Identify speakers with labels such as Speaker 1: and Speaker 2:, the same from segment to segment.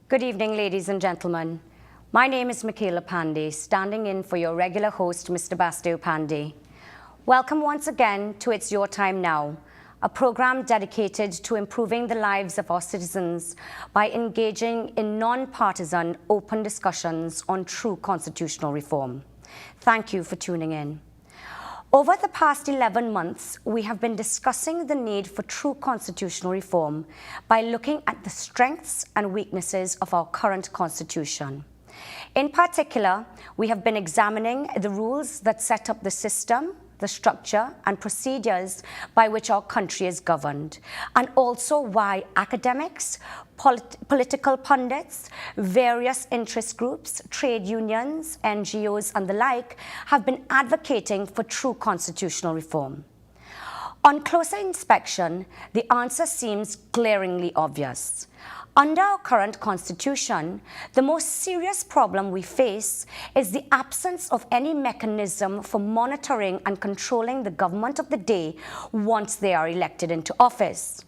Speaker 1: Good evening, ladies and gentlemen. My name is Mickela Panday, standing in for your regular host, Mr. Panday. Welcome once again to It's Your Time Now, a program dedicated to improving the lives of our citizens by engaging in non-partisan, open discussions on true constitutional reform. Thank you for tuning in. Over the past 11 months, we have been discussing the need for true constitutional reform by looking at the strengths and weaknesses of our current constitution. In particular, we have been examining the rules that set up the system, the structure and procedures by which our country is governed, and also why academics, political pundits, various interest groups, trade unions, NGOs and the like have been advocating for true constitutional reform. On closer inspection, the answer seems glaringly obvious. Under our current constitution, the most serious problem we face is the absence of any mechanism for monitoring and controlling the government of the day once they are elected into office.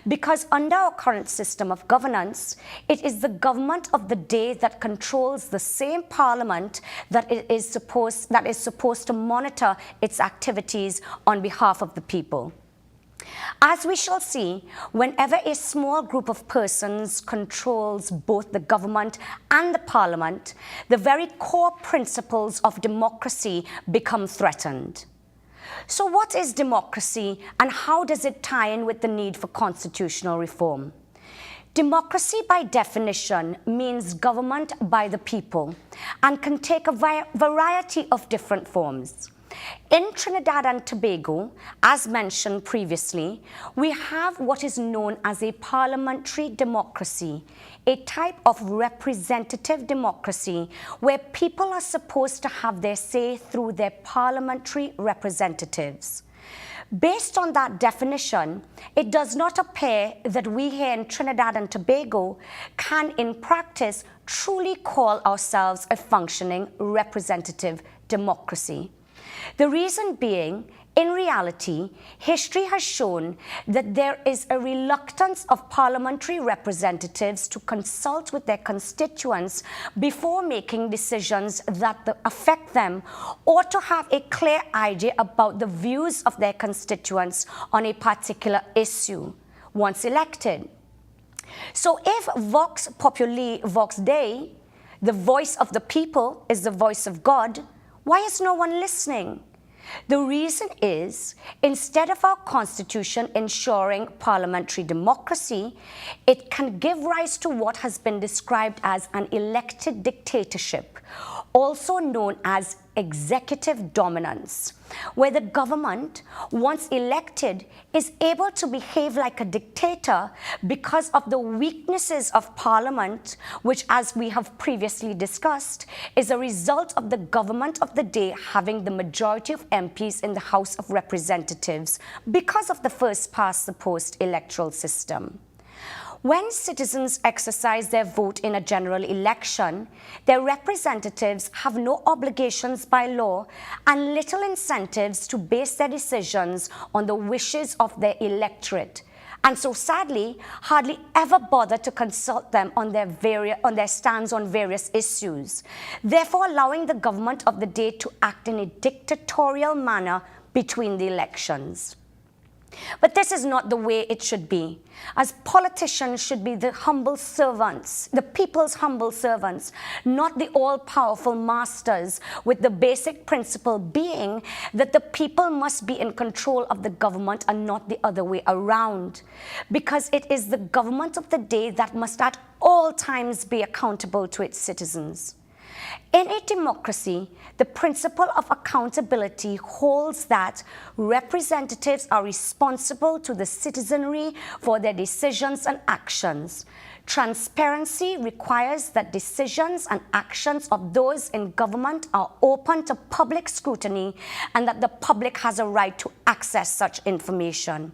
Speaker 1: Because under our current system of governance, it is the government of the day that controls the same parliament that is supposed to monitor its activities on behalf of the people. As we shall see, whenever a small group of persons controls both the government and the parliament, the very core principles of democracy become threatened. So what is democracy and how does it tie in with the need for constitutional reform? Democracy, by definition, means government by the people and can take a variety of different forms. In Trinidad and Tobago, as mentioned previously, we have what is known as a parliamentary democracy, a type of representative democracy where people are supposed to have their say through their parliamentary representatives. Based on that definition, it does not appear that we here in Trinidad and Tobago can, in practice, truly call ourselves a functioning representative democracy. The reason being, in reality, history has shown that there is a reluctance of parliamentary representatives to consult with their constituents before making decisions that affect them or to have a clear idea about the views of their constituents on a particular issue once elected. So if Vox Populi, Vox Dei, the voice of the people is the voice of God, why is no one listening? The reason is, instead of our constitution ensuring parliamentary democracy, it can give rise to what has been described as an elected dictatorship, also known as executive dominance, where the government, once elected, is able to behave like a dictator because of the weaknesses of parliament, which, as we have previously discussed, is a result of the government of the day having the majority of MPs in the House of Representatives because of the first-past-the-post electoral system. When citizens exercise their vote in a general election, their representatives have no obligations by law and little incentives to base their decisions on the wishes of their electorate, and so sadly hardly ever bother to consult them on their stands on various issues, therefore allowing the government of the day to act in a dictatorial manner between the elections. But this is not the way it should be, as politicians should be the humble servants, the people's humble servants, not the all-powerful masters, with the basic principle being that the people must be in control of the government and not the other way around, because it is the government of the day that must at all times be accountable to its citizens. In a democracy, the principle of accountability holds that representatives are responsible to the citizenry for their decisions and actions. Transparency requires that decisions and actions of those in government are open to public scrutiny and that the public has a right to access such information.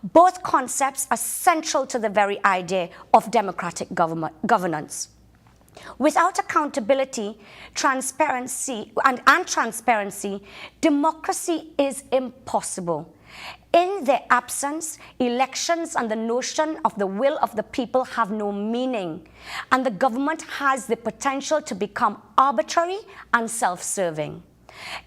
Speaker 1: Both concepts are central to the very idea of democratic governance. Without accountability, transparency, democracy is impossible. in their absence, elections and the notion of the will of the people have no meaning, and the government has the potential to become arbitrary and self-serving.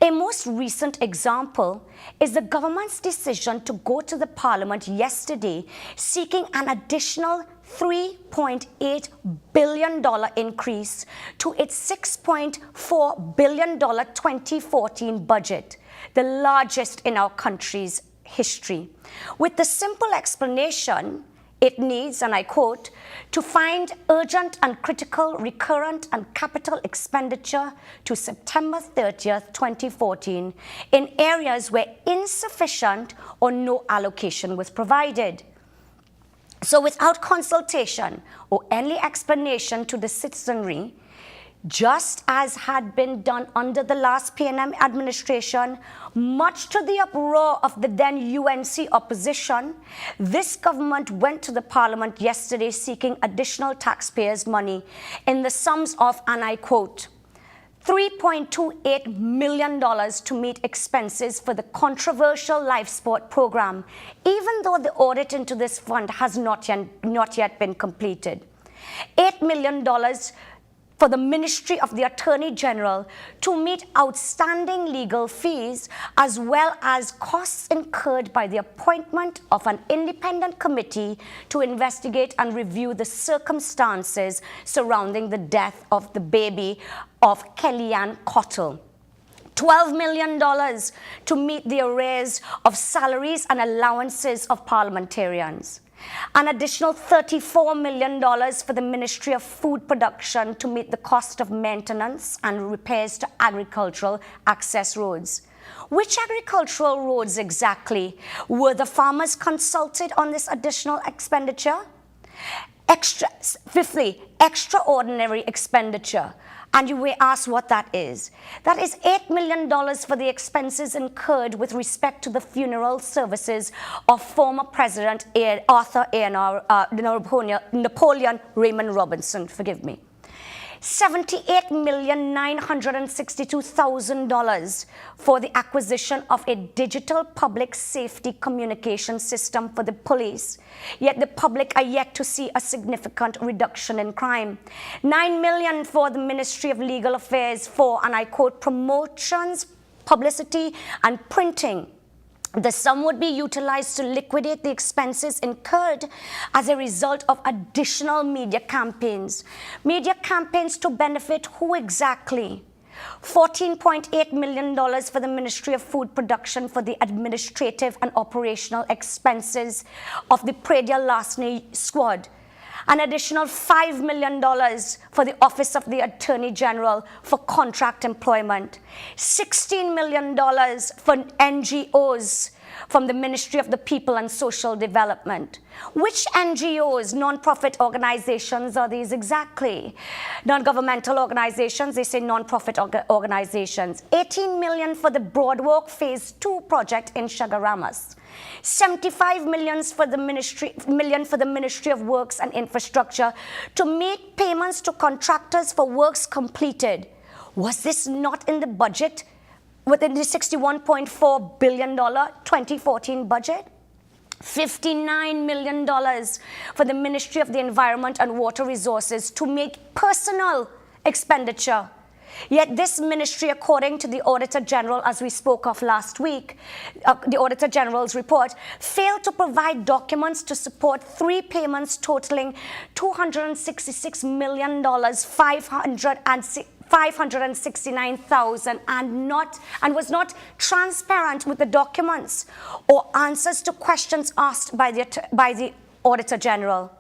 Speaker 1: A most recent example is the government's decision to go to the Parliament yesterday seeking an additional $3.8 billion increase to its $6.4 billion 2014 budget, the largest in our country's history, with the simple explanation it needs, and I quote, to find urgent and critical recurrent and capital expenditure to September 30th, 2014 in areas where insufficient or no allocation was provided. So without consultation or any explanation to the citizenry, just as had been done under the last PNM administration, much to the uproar of the then UNC opposition, this government went to the Parliament yesterday seeking additional taxpayers' money in the sums of, and I quote, $3.28 million to meet expenses for the controversial life sport program, even though the audit into this fund has not yet been completed. $8 million for the Ministry of the Attorney General to meet outstanding legal fees, as well as costs incurred by the appointment of an independent committee to investigate and review the circumstances surrounding the death of the baby of Kellyanne Cottle. $12 million to meet the arrears of salaries and allowances of parliamentarians. An additional $34 million for the Ministry of Food Production to meet the cost of maintenance and repairs to agricultural access roads. Which agricultural roads exactly? Were the farmers consulted on this additional expenditure? Fifthly, extraordinary expenditure. And you may ask what that is. That is $8 million for the expenses incurred with respect to the funeral services of former President Arthur Napoleon Raymond Robinson. Forgive me. $78,962,000 for the acquisition of a digital public safety communication system for the police. Yet the public are yet to see a significant reduction in crime. $9 million for the Ministry of Legal Affairs for, and I quote, promotions, publicity, and printing. The sum would be utilized to liquidate the expenses incurred as a result of additional media campaigns. Media campaigns to benefit who exactly? $14.8 million for the Ministry of Food Production for the administrative and operational expenses of the Pradial Larceny Squad. An additional $5 million for the Office of the Attorney General for contract employment. $16 million for NGOs from the Ministry of the People and Social Development. Which NGOs, non-profit organizations, are these exactly? Non-governmental organizations, they say non-profit organizations. $18 million for the Broadwalk Phase 2 project in Chagaramas. $75 million for the Ministry of Works and Infrastructure to make payments to contractors for works completed. Was this not in the budget within the $61.4 billion 2014 budget? $59 million for the Ministry of the Environment and Water Resources to make personal expenditure. Yet this ministry, according to the Auditor General, as we spoke of last week, the Auditor General's report, failed to provide documents to support three payments totaling $266 million, $569,000, and was not transparent with the documents or answers to questions asked by the Auditor General.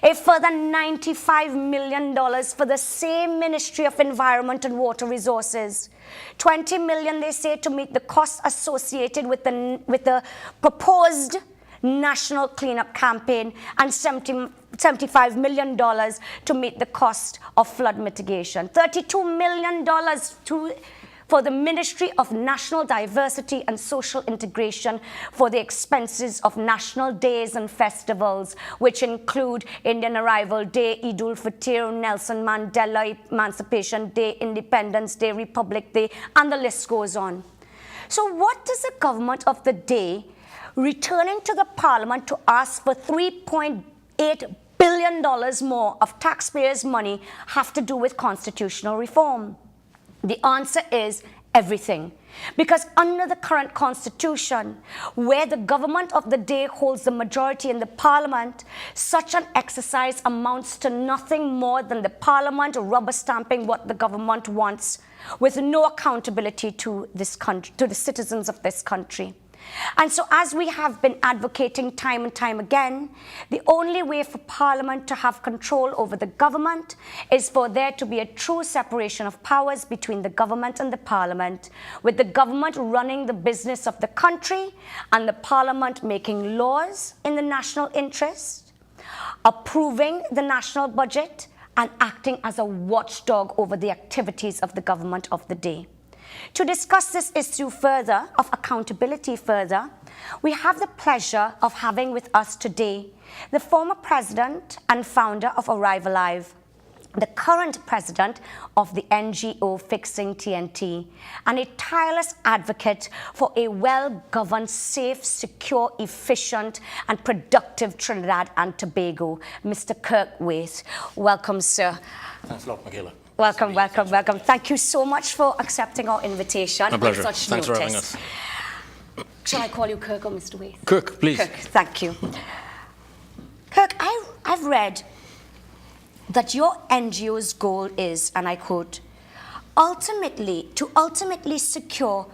Speaker 1: A further $95 million for the same Ministry of Environment and Water Resources. $20 million, they say, to meet the costs associated with the proposed national cleanup campaign, and $75 million to meet the cost of flood mitigation. $32 million for the Ministry of National Diversity and Social Integration for the expenses of national days and festivals, which include Indian Arrival Day, Eid ul-Fitr, Nelson Mandela Emancipation Day, Independence Day, Republic Day, and the list goes on. So what does the government of the day returning to the Parliament to ask for $3.8 billion more of taxpayers' money have to do with constitutional reform? The answer is everything. Because under the current constitution, where the government of the day holds the majority in the Parliament, such an exercise amounts to nothing more than the Parliament rubber stamping what the government wants, with no accountability to this country, to the citizens of this country. And so, as we have been advocating time and time again, the only way for Parliament to have control over the government is for there to be a true separation of powers between the government and the Parliament, with the government running the business of the country and the Parliament making laws in the national interest, approving the national budget, and acting as a watchdog over the activities of the government of the day. To discuss this issue further, of accountability further, we have the pleasure of having with us today the former president and founder of Arrive Alive, the current president of the NGO Fixin TNT, and a tireless advocate for a well-governed, safe, secure, efficient, and productive Trinidad and Tobago, Mr. Kirk Waithe. Welcome, sir.
Speaker 2: Thanks a lot, Mickela.
Speaker 1: Welcome, welcome, welcome. Thank you so much for accepting our invitation.
Speaker 2: My pleasure.
Speaker 1: Such
Speaker 2: Thanks
Speaker 1: notice.
Speaker 2: for having us.
Speaker 1: Shall I call you Kirk or Mr. Waithe?
Speaker 2: Kirk, please.
Speaker 1: Kirk, thank you. Kirk, I've read that your NGO's goal is, and I quote, ultimately secure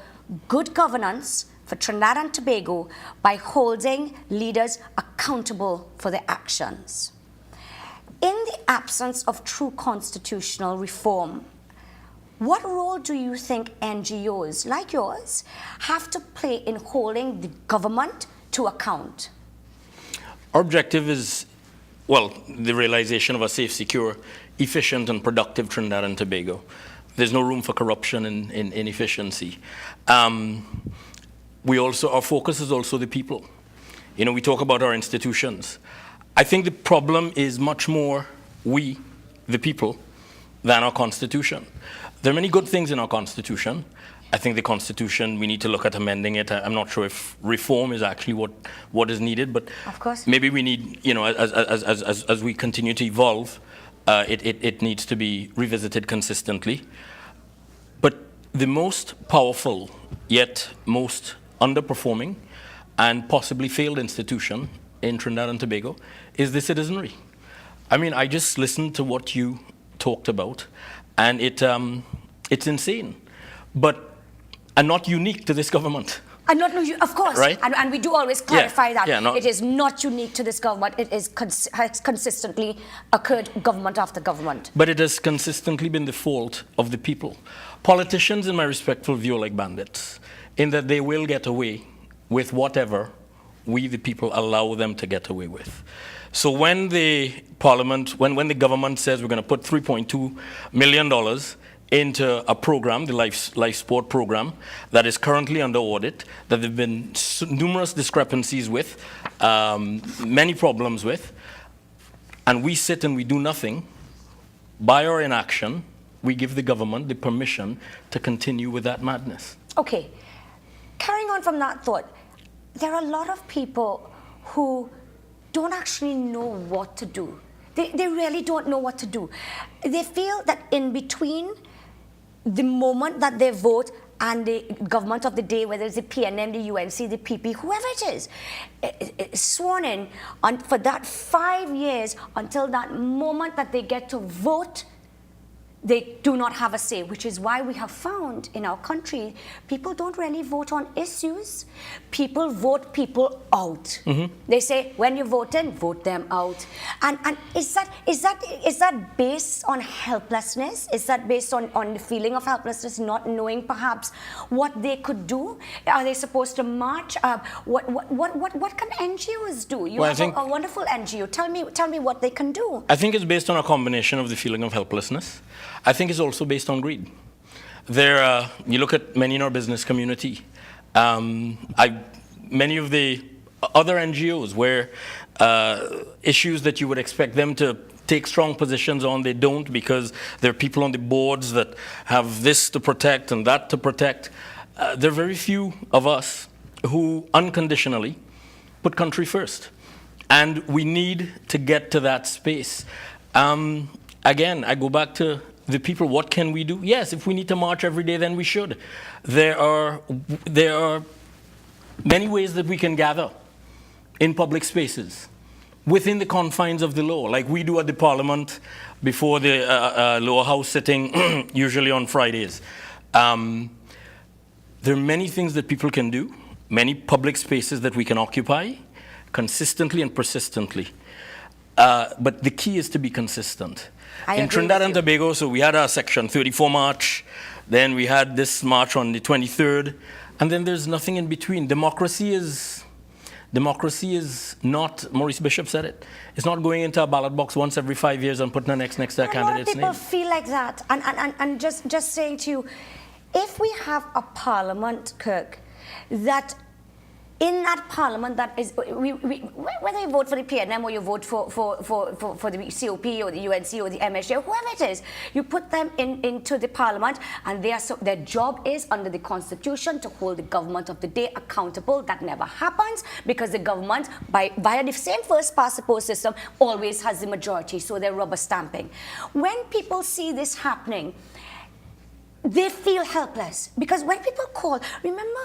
Speaker 1: good governance for Trinidad and Tobago by holding leaders accountable for their actions. In the absence of true constitutional reform, what role do you think NGOs like yours have to play in holding the government to account?
Speaker 2: Our objective is, well, the realization of a safe, secure, efficient, and productive Trinidad and Tobago. There's no room for corruption and inefficiency. Our focus is also the people. You know, we talk about our institutions. I think the problem is much more we, the people, than our Constitution. There are many good things in our Constitution. I think the Constitution, we need to look at amending it. I'm not sure if reform is actually what is needed, but
Speaker 1: of course,
Speaker 2: maybe we need, you know, as we continue to evolve, it needs to be revisited consistently. But the most powerful, yet most underperforming, and possibly failed institution in Trinidad and Tobago is the citizenry. I mean, I just listened to what you talked about, and it's insane, and not unique to this government.
Speaker 1: And not, of course,
Speaker 2: right?
Speaker 1: And we do always clarify that.
Speaker 2: Yeah,
Speaker 1: it is not unique to this government. It is has consistently occurred government after government.
Speaker 2: But it has consistently been the fault of the people. Politicians, in my respectful view, are like bandits, in that they will get away with whatever we, the people, allow them to get away with. So when the Parliament, when the government says we're going to put $3.2 million into a program, the life sport program, that is currently under audit, that there have been numerous discrepancies with, many problems with, and we sit and we do nothing, by our inaction, we give the government the permission to continue with that madness.
Speaker 1: Okay, carrying on from that thought, there are a lot of people who don't actually know what to do. They really don't know what to do. They feel that in between the moment that they vote and the government of the day, whether it's the PNM, the UNC, the PP, whoever it is sworn in for that 5 years until that moment that they get to vote, they do not have a say, which is why we have found in our country, people don't really vote on issues. People vote people out. Mm-hmm. They say, when you vote in, vote them out. And is that based on helplessness? Is that based on the feeling of helplessness, not knowing perhaps what they could do? Are they supposed to march? What can NGOs do? You have a wonderful NGO. Tell me what they can do.
Speaker 2: I think it's based on a combination of the feeling of helplessness. I think it's also based on greed. You look at many in our business community, many of the other NGOs where issues that you would expect them to take strong positions on, they don't, because there are people on the boards that have this to protect and that to protect. There are very few of us who unconditionally put country first. And we need to get to that space. Again, I go back to the people. What can we do? Yes, if we need to march every day, then we should. There are many ways that we can gather in public spaces within the confines of the law, like we do at the Parliament before the lower house sitting, usually on Fridays. There are many things that people can do, many public spaces that we can occupy consistently and persistently. But the key is to be consistent. In Trinidad and Tobago, so we had our Section 34 march, then we had this march on the 23rd, and then there's nothing in between. Democracy is not, Maurice Bishop said it, it's not going into a ballot box once every 5 years and putting an X next to a candidate's name.
Speaker 1: A lot of people feel like that. And just saying to you, if we have a parliament, Kirk, that in that parliament, that is, whether you vote for the PNM or you vote for the COP or the UNC or the MSJ, or whoever it is, you put them into the parliament, and their job is under the constitution to hold the government of the day accountable. That never happens because the government, via the same first past the post system, always has the majority, so they're rubber stamping. When people see this happening, they feel helpless, because when people call, remember,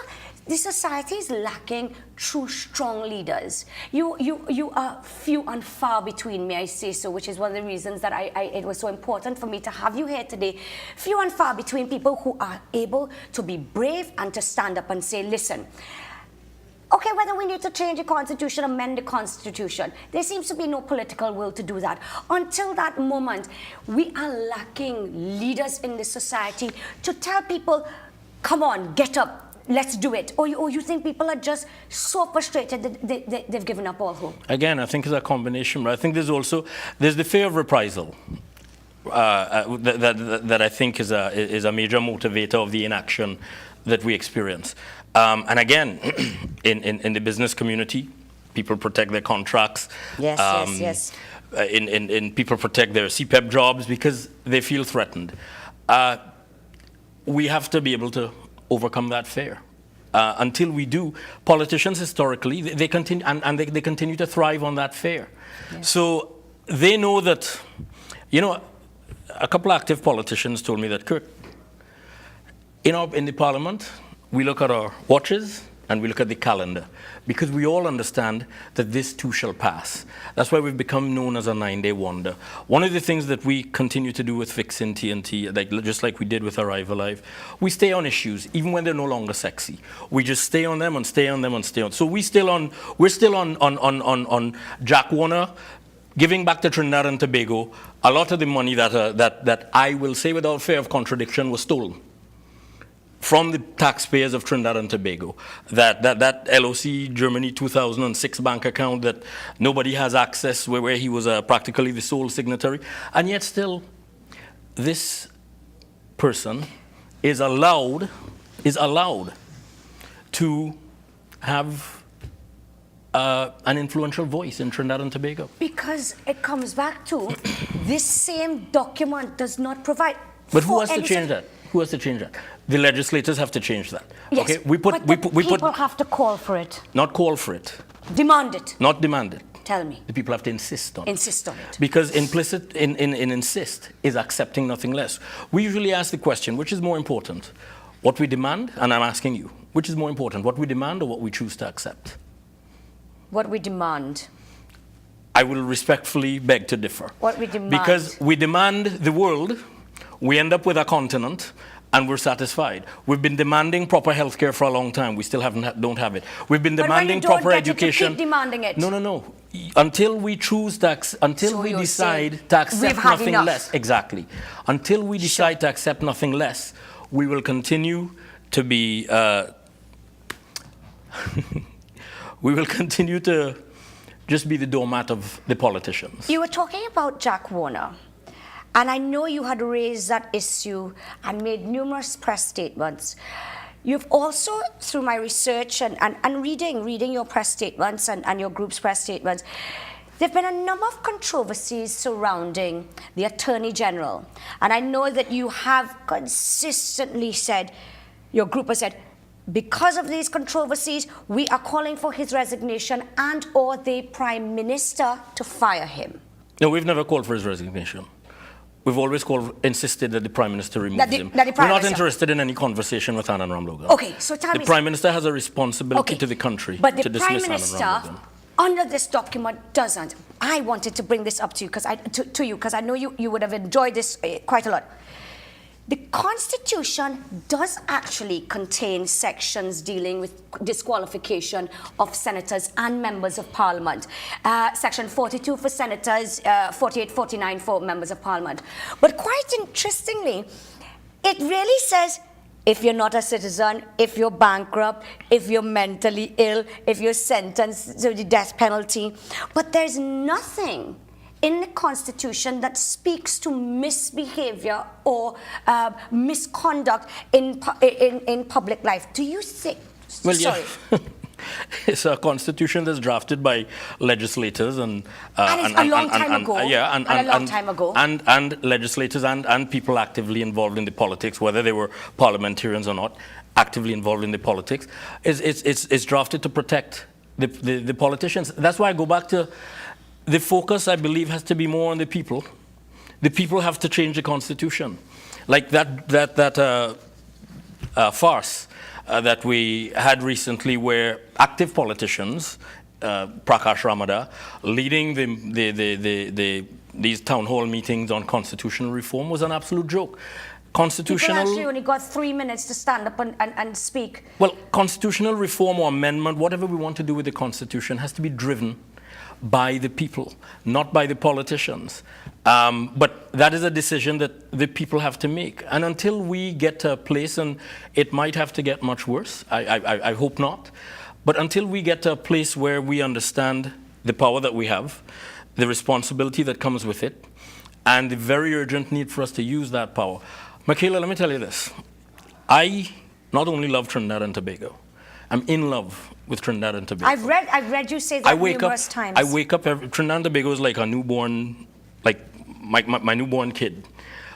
Speaker 1: the society is lacking true, strong leaders. You are few and far between, may I say so, which is one of the reasons that it was so important for me to have you here today. Few and far between people who are able to be brave and to stand up and say, listen, okay, whether we need to change the constitution, amend the constitution, there seems to be no political will to do that. Until that moment, we are lacking leaders in the society to tell people, come on, get up, let's do it. Or you think people are just so frustrated that they've given up all hope? Again,
Speaker 2: I think it's a combination, but I think there's the fear of reprisal that I think is a major motivator of the inaction that we experience. And again, in the business community, people protect their contracts.
Speaker 1: Yes.
Speaker 2: In people protect their CPEP jobs because they feel threatened. We have to be able to overcome that fear. Until we do, politicians historically, they continue, and they continue to thrive on that fear. Yes. So they know that, a couple of active politicians told me that, Kirk, in the parliament, we look at our watches and we look at the calendar, because we all understand that this too shall pass. That's why we've become known as a 9-day wonder. One of the things that we continue to do with Fixin TNT, just like we did with Arrive Alive, we stay on issues, even when they're no longer sexy. We just stay on them and stay on them and stay on. So we're still on Jack Warner, giving back to Trinidad and Tobago a lot of the money that I will say without fear of contradiction was stolen from the taxpayers of Trinidad and Tobago. That LOC Germany 2006 bank account that nobody has access, where he was practically the sole signatory. And yet still, this person is allowed to have an influential voice in Trinidad and Tobago.
Speaker 1: Because it comes back to this same document does not provide.
Speaker 2: But who has to change that? Who has to change that? The legislators have to change that.
Speaker 1: Yes,
Speaker 2: okay,
Speaker 1: people have to call for it.
Speaker 2: Not call for it.
Speaker 1: Demand it.
Speaker 2: Not demand it.
Speaker 1: Tell me.
Speaker 2: The people have to insist on it.
Speaker 1: Insist on it.
Speaker 2: Because implicit in insist is accepting nothing less. We usually ask the question, which is more important? What we demand, and I'm asking you, which is more important, what we demand or what we choose to accept?
Speaker 1: What we demand.
Speaker 2: I will respectfully beg to differ.
Speaker 1: What we demand.
Speaker 2: Because we demand the world, we end up with a continent, and we're satisfied. We've been demanding proper health care for a long time. We still don't have it. We've been demanding proper education.
Speaker 1: Keep demanding it.
Speaker 2: No. Until we choose until we decide to accept nothing less. Exactly. Until we decide to accept nothing less, we will continue to be. We will continue to just be the doormat of the politicians.
Speaker 1: You were talking about Jack Warner. And I know you had raised that issue and made numerous press statements. You've also, through my research and reading your press statements and your group's press statements, there have been a number of controversies surrounding the Attorney General. And I know that you have consistently said, your group has said, because of these controversies, we are calling for his resignation and or the Prime Minister to fire him.
Speaker 2: No, we've never called for his resignation. We've always insisted that the Prime Minister remove him. We're not interested in any conversation with Anand Ramlogan.
Speaker 1: Okay, so tell me...
Speaker 2: The Prime Minister has a responsibility to the country to dismiss Anand Ramlogan. But the Prime Minister,
Speaker 1: under this document, doesn't. I wanted to bring this up to you because I know you would have enjoyed this quite a lot. The Constitution does actually contain sections dealing with disqualification of senators and members of Parliament. Section 42 for senators, 48, 49 for members of Parliament. But quite interestingly, it really says if you're not a citizen, if you're bankrupt, if you're mentally ill, if you're sentenced to the death penalty. But there's nothing in the Constitution that speaks to misbehavior or misconduct in public life. Do you think?
Speaker 2: Well,
Speaker 1: sorry.
Speaker 2: Yeah. It's a constitution that's drafted by legislators and
Speaker 1: a long time ago.
Speaker 2: And legislators and people actively involved in the politics, whether they were parliamentarians or not, actively involved in the politics. It's drafted to protect the politicians. That's why I go back to the focus, I believe, has to be more on the people. The people have to change the Constitution. Like that farce that we had recently where active politicians, Prakash Ramada, leading these town hall meetings on constitutional reform was an absolute joke. Constitutional...
Speaker 1: People actually only got 3 minutes to stand up and speak.
Speaker 2: Well, constitutional reform or amendment, whatever we want to do with the Constitution, has to be driven by the people, not by the politicians. But that is a decision that the people have to make. And until we get to a place, and it might have to get much worse, I hope not, but until we get to a place where we understand the power that we have, the responsibility that comes with it, and the very urgent need for us to use that power. Mickela, let me tell you this. I not only love Trinidad and Tobago, I'm in love with Trinidad and Tobago.
Speaker 1: I've read you say that numerous times.
Speaker 2: I wake up Trinidad and Tobago is like a newborn, like my newborn kid.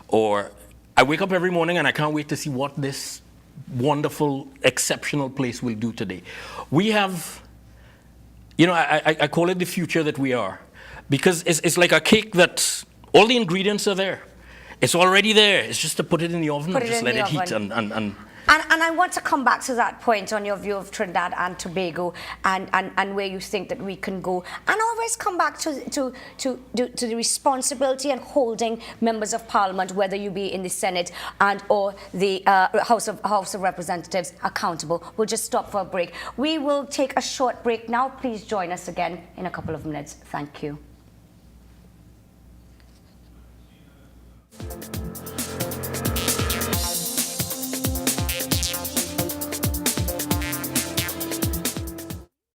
Speaker 2: Or I wake up every morning and I can't wait to see what this wonderful, exceptional place will do today. We have, you know, I call it the future that we are. Because it's like a cake that all the ingredients are there. It's already there. It's just to put it in the oven and just let it heat
Speaker 1: And I want to come back to that point on your view of Trinidad and Tobago and where you think that we can go. And always come back to the responsibility and holding members of Parliament, whether you be in the Senate and or the House of Representatives, accountable. We'll just stop for a break. We will take a short break now. Please join us again in a couple of minutes. Thank you.